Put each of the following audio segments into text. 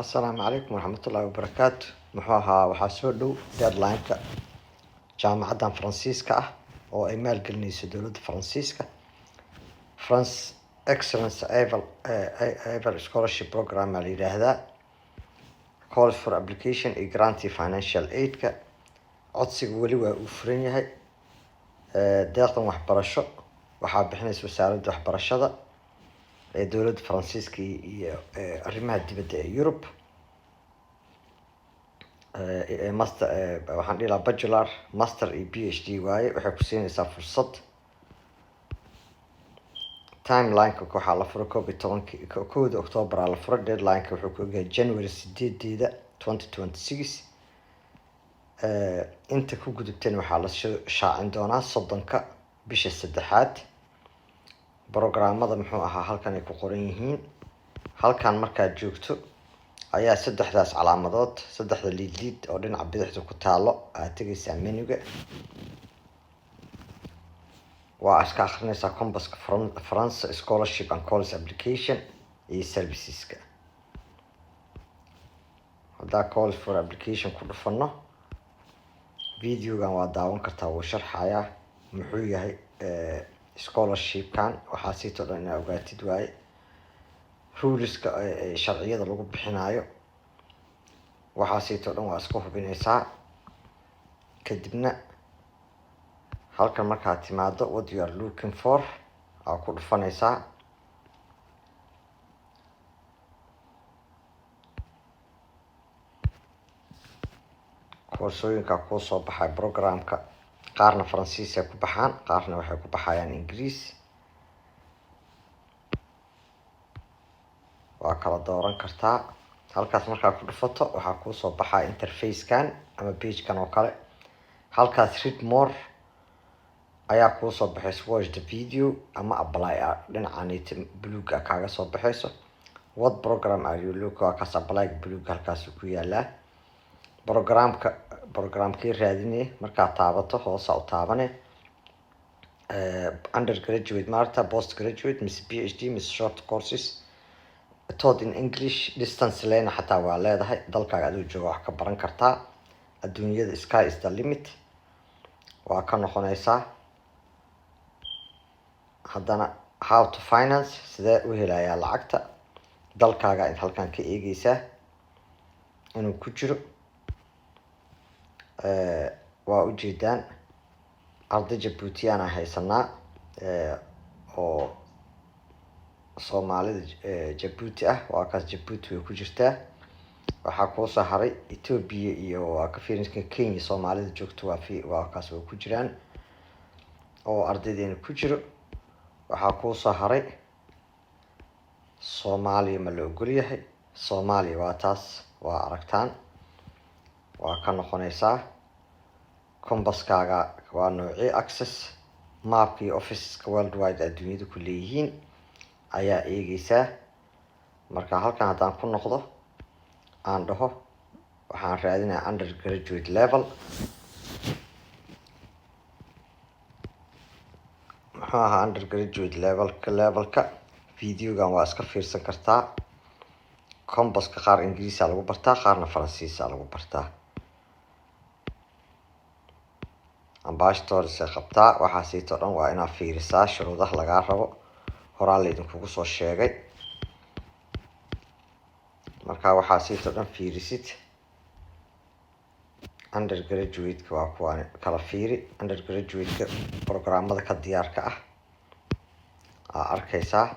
Asalaamu calaykum waraxmatullaahi wabarakaatu. Muxuu ahaa waxaa soo dhow deadline-ka jaamacadan Faransiiska ah oo ay maalgelinayso dowladda Faransiiska. France Excellence Ever Scholarship Program la yiraahdaa. Calls for application iyo grant iyo financial aid-ka. Codsiga weli waa uu furan yahay. Deeqdan waxbarasho waxaa bixinaysa wasaaradda waxbarashada ee dowladda Faransiiska iyo arrimaha dibadda ee Yurub. Master waxaan dhihi lahaa bachelor, master iyo PhD waaye. Waxay ku siinaysaa fursad. Timeline-ka waxaa la furay 1 October la furay. Deadline-ka wuxuu ku egaa January 8 2026. Inta ku gudubteen waxaa la shaacin doonaa 30-ka bisha 3. Programmada muxuu ahaa halkan ay ku qoran yihiin. Halkan markaad joogto ayaa saddexdaas calaamadood, saddexda liid oo dhinaca bidixda ku taalo aad tegaysaa menuga. Waa iska akhrinaysaa Compass-ka France Scholarship and Calls Application iyo Services-ka. Haddaa Calls for Application ku dhufano, videogan waa daawan kartaa, wuu sharxayaa muxuu yahay scholarship-kan. Waxaa siitoo dhan inaad ogaatid waaye. Ruleska sharciyada lagu bixinayo waxaa siitoo dhan waa iska hubinaysaa. Kadibna halkan markaad timaado what you are looking for aa ku dhufanaysaa. Koorsooyinka kuu soo baxay programka qaarna Faransiis ay ku baxaan, qaarna waxay ku baxayaan Ingiriis. waa kala dooran kartaa. Halkaas markaad ku dhufato waxaa kuu soo baxaa interface-kan ama page-kan oo kale. Halkaas read more ayaa kuu soo baxayso watch the video ama apply dhinaca buluuga kaaga soo baxayso. What program are you looking for? Kaas apply buluuga halkaas ku yaalaa. Programkii raadinay markaad taabato hoos u taabane. Undergraduate maarta, postgraduate, miss PhD, miss short courses, taught in English, distance learning xataa waa leedahay. Dalkaaga aduu jooga wax ka baran kartaa. Adduunyada sky is the limit. Waa ka noqonaysaa. Haddana how to finance, sidee u helayaa lacagta. Dalkaaga in halkan ka eegaysaa inuu ku jiro. Waa ujeedaan arday Jabuutiyaan aan haysanaa oo Soomaalida Jabuuti ah. Waa kaas Jabuuti way ku jirtaa. Waxaa kuu soo haray Ethiopia iyo waa ka fiirinka Kenya. Soomaalida joogto waa kaas way ku jiraan oo ardaydeena ku jiro. Waxaa kuu soo haray Soomaaliya ma la ogol yahay. Soomaaliya waa taas, waa aragtaan. Waa ka noqonaysaa. Compass-kaaga waa noocii access mapkii office-ka worldwide adduunyada ku leeyihiin ayaa eegaysaa. Marka halkan haddaan ku noqdo aan dhaho waxaan raadinayaa undergraduate level. Muxuu ahaa undergraduate levelka. Videogan waa iska fiirsan kartaa. Compass-ka qaar Ingiriisa lagu bartaa, qaarna Faransiisa lagu bartaa. Ambassadors qabtaa. Waxaa siitoo dhan waa inaad fiirisaa shuruudaha lagaa rabo. Horaa laydinkugu soo sheegay. Marka waxaa siitoo dhan fiirisid. Undergraduate-ka waa kuwaan kala fiiri. Undergraduate-ka programmada ka diyaarka ah aa arkaysaa.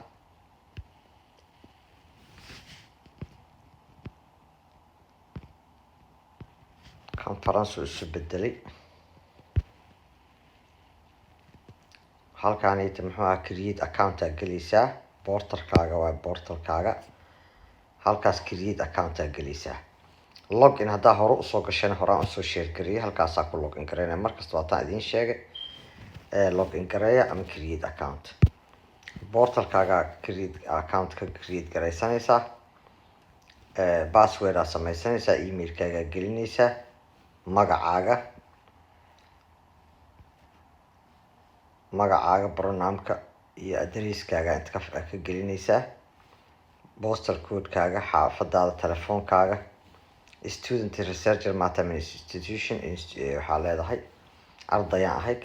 Conference isu bedelay. Halkaan ay muxuu ahaa create account aad gelaysaa. Portal-kaaga waa portal-kaaga. Halkaas create account aad gelaysaa. Login haddaa hore usoo gasheen horaan usoo share gareeyay. Halkaasaa ku login gareynaya. Markasta waa taan idiin sheegay. Login gareeya ama create account. Portal-kaaga create account ka create gareysanaysaa. Password aad samaysanaysaa. Email-kaaga gelinaysaa. magacaaga pronoun-ka iyo address-kaaga inta ka gelinaysaa. postal codekaaga, xaafadaada, telefoonkaaga, student researcher mathematics institution waxaa leedahay ardayaan ahay.